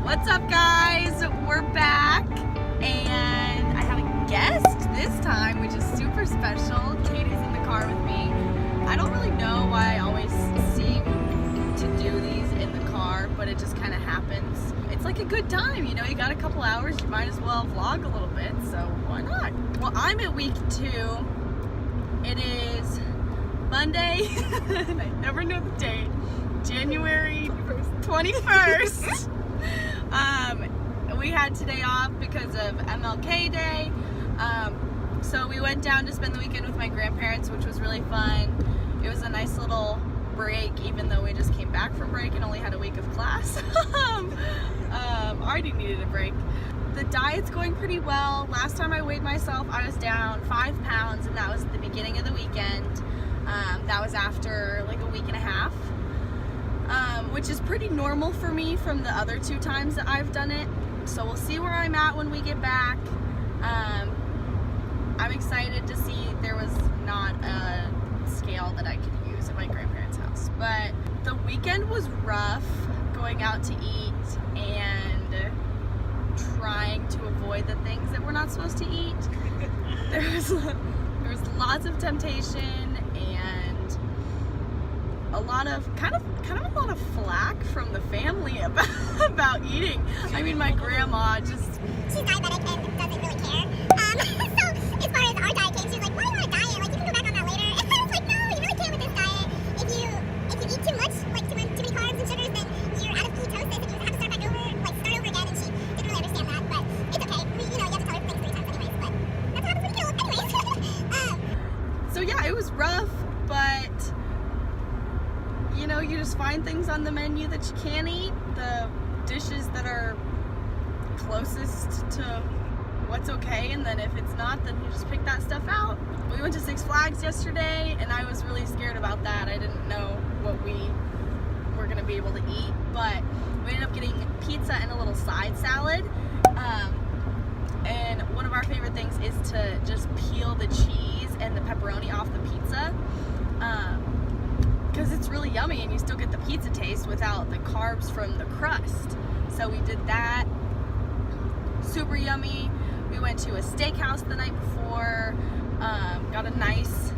What's up, guys? We're back, and I have a guest this time, which is super special. Katie's in the car with me. I don't really know why I always seem to do these in the car, but it just kind of happens. It's like a good time, you know, you got a couple hours, you might as well vlog a little bit, so why not? Well, I'm at week 2. It is Monday, and I never know the date, January 21st. We had today off because of MLK Day, so we went down to spend the weekend with my grandparents, which was really fun. It was a nice little break, even though we just came back from break and only had a week of class. I already needed a break. The diet's going pretty well. Last time I weighed myself, I was down 5 pounds, and that was at the beginning of the weekend. That was after like a week and a half, which is pretty normal for me from the other 2 times that I've done it. So we'll see where I'm at when we get back. I'm excited to see there was not a scale that I could use at my grandparents' house. But the weekend was rough, going out to eat and trying to avoid the things that we're not supposed to eat. There was lots of temptation and a lot of kind of a lot of flack from the family about eating. I mean, my grandma just, she's diabetic and doesn't really care. So as far as our diet came, she was like, "Why do you want a diet? Like, you can go back on that later." And I was like, "No, you really can't with this diet. If you eat too much, like too many carbs and sugars, then you're out of ketosis and you have to start back over, like start over again." And she didn't really understand that, but it's okay. You have to tell her things 3 times anyways. But that's what happens when you kill anyways. So yeah, it was rough, but you know, you just find things on the menu that you can't eat, the dishes that are closest to what's okay, and then if it's not, then you just pick that stuff out. We went to Six Flags yesterday, and I was really scared about that. I didn't know what we were going to be able to eat, but we ended up getting pizza and a little side salad. And one of our favorite things is to just peel the cheese and the pepperoni off the pizza. Because it's really yummy and you still get the pizza taste without the carbs from the crust. So we did that. Super yummy. We went to a steakhouse the night before. Got a nice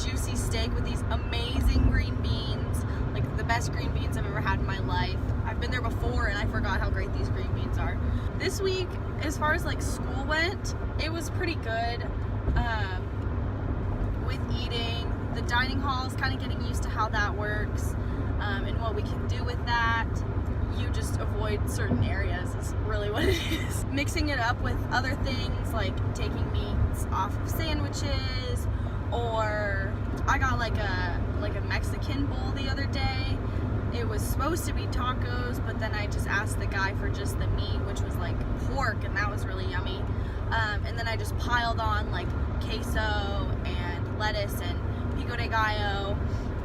juicy steak with these amazing green beans. Like the best green beans I've ever had in my life. I've been there before and I forgot how great these green beans are. This week, as far as like school went, it was pretty good. With eating, the dining hall is kind of getting used to how that works, and what we can do with that. You just avoid certain areas is really what it is. Mixing it up with other things like taking meats off of sandwiches, or I got like a Mexican bowl the other day. It was supposed to be tacos, but then I just asked the guy for just the meat, which was like pork, and that was really yummy. And then I just piled on like queso and lettuce and pico de gallo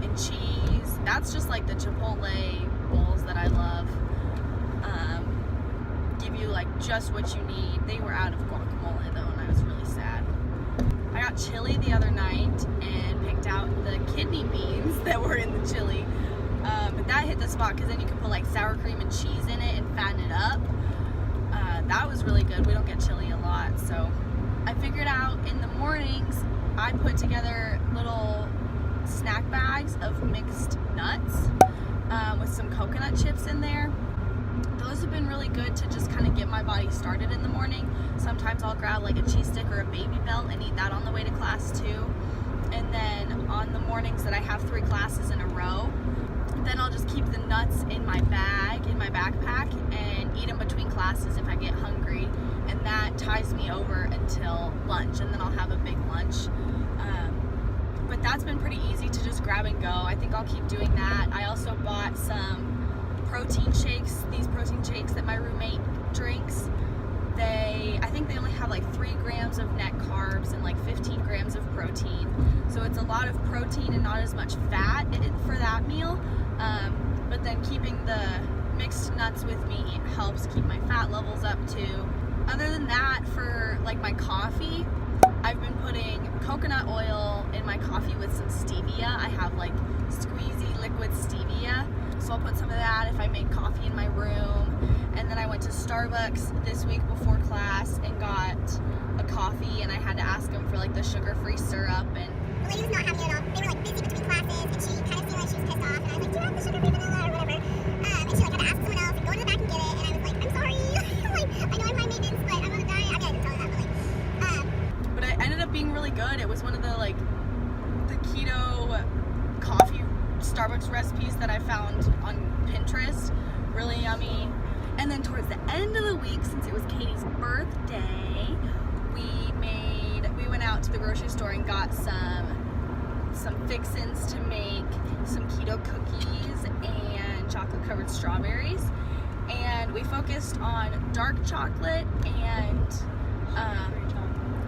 and cheese. That's just like the Chipotle bowls that I love. Give you like just what you need. They were out of guacamole though, and I was really sad. I got chili the other night and picked out the kidney beans that were in the chili. But that hit the spot because then you can put like sour cream and cheese in it and fatten it up. That was really good. We don't get chili a lot, so I figured out in the mornings I put together little snack bags of mixed nuts with some coconut chips in there. Those have been really good to just kind of get my body started in the morning. Sometimes I'll grab like a cheese stick or a Baby Belt and eat that on the way to class too. And then on the mornings that I have 3 classes in a row, then I'll just keep the nuts in my bag, in my backpack, and eat them between classes if I get hungry. And that ties me over until lunch, and then I'll have a big lunch. But that's been pretty easy to just grab and go. I think I'll keep doing that. I also bought some protein shakes, these protein shakes that my roommate drinks. I think they only have like 3 grams of net carbs and like 15 grams of protein. So it's a lot of protein and not as much fat for that meal. But then keeping the mixed nuts with me helps keep my fat levels up too. Other than that, for like my coffee, I've been putting coconut oil in my coffee with some stevia. I have like squeezy liquid stevia, so I'll put some of that if I make coffee in my room. And then I went to Starbucks this week before class and got a coffee, and I had to ask them for like the sugar-free syrup. And the lady was not happy at all. They were like busy between classes, and she kind of seemed like she was pissed off. And I was like, do you have the sugar-free vanilla or whatever? And she like had to ask someone else and go to the back and get it. And I was like, I'm sorry. Like, I know I'm high maintenance, but I'm on a diet. I mean, I didn't tell her that, but it ended up being really good. It was one of the like the keto coffee Starbucks recipes that I found on Pinterest. Really yummy. And then towards the end of the week, since it was Katie's birthday, we went out to the grocery store and got some fixins to make some keto cookies and chocolate covered strawberries. And we focused on dark chocolate and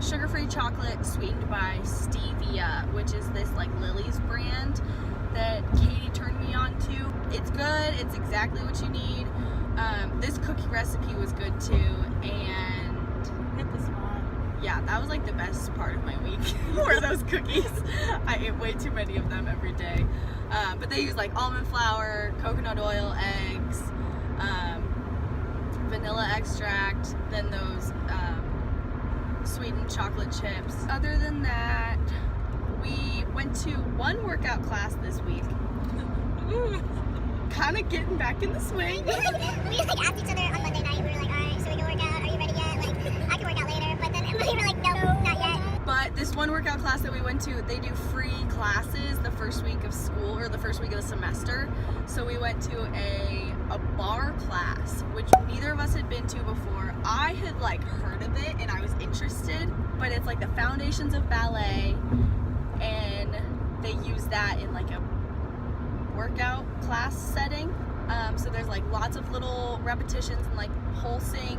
sugar-free chocolate sweetened by stevia, which is this like Lily's brand that Katie turned me on to. It's good. It's exactly what you need. This cookie recipe was good too, and Hit the spot. yeah, that was like the best part of my week were those cookies. I ate way too many of them every day. But they use like almond flour, coconut oil, eggs, vanilla extract, then those sweetened chocolate chips. Other than that, we went to one workout class this week. Kind of getting back in the swing. we like asked each other on Monday night. We were like, all right, should we go work out? Are you ready yet? Like, I can work out later. But then we were like, no, not yet. But this one workout class that we went to, they do free classes the first week of school or the first week of the semester. So we went to a bar class, which neither of us had been to before. I had like heard of it and I was interested, but it's like the foundations of ballet, and they use that in like a workout class setting. So there's like lots of little repetitions and like pulsing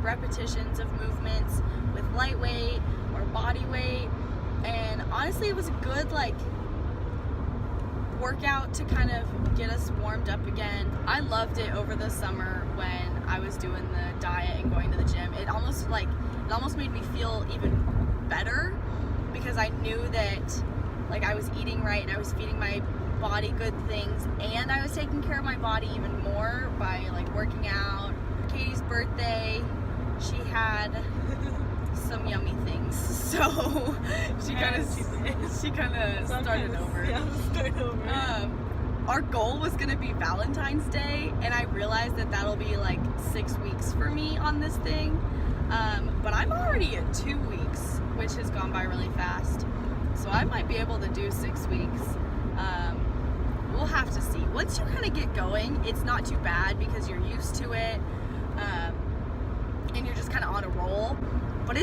repetitions of movements with lightweight or body weight. And honestly, it was a good like workout to kind of get us warmed up again. I loved it over the summer when I was doing the diet and going to the gym. It almost made me feel even better because I knew that like I was eating right and I was feeding my body good things, and I was taking care of my body even more by like working out. Katie's birthday, she had some yummy things, so she kind of started over. Yeah, start over. Our goal was gonna be Valentine's Day, and I realized that that'll be like 6 weeks for me on this thing. But I'm already at 2 weeks, which has gone by really fast. So I might be able to do 6 weeks. We'll have to see. Once you kind of get going, it's not too bad because you're used to it, and you're just kind of on a roll. But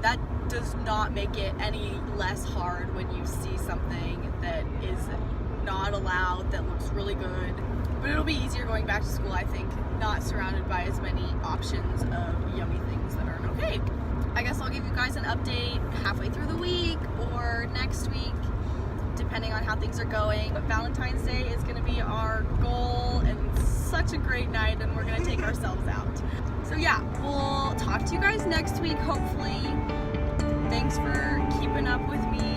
that does not make it any less hard when you see something that is not allowed that looks really good. But it'll be easier going back to school, I think, not surrounded by as many options of yummy things that aren't okay. I guess I'll give you guys an update halfway through the week or next week, depending on how things are going. But Valentine's Day is going to be our goal, and such a great night, and we're going to take ourselves out. So yeah, we'll talk to you guys next week, hopefully. Thanks for keeping up with me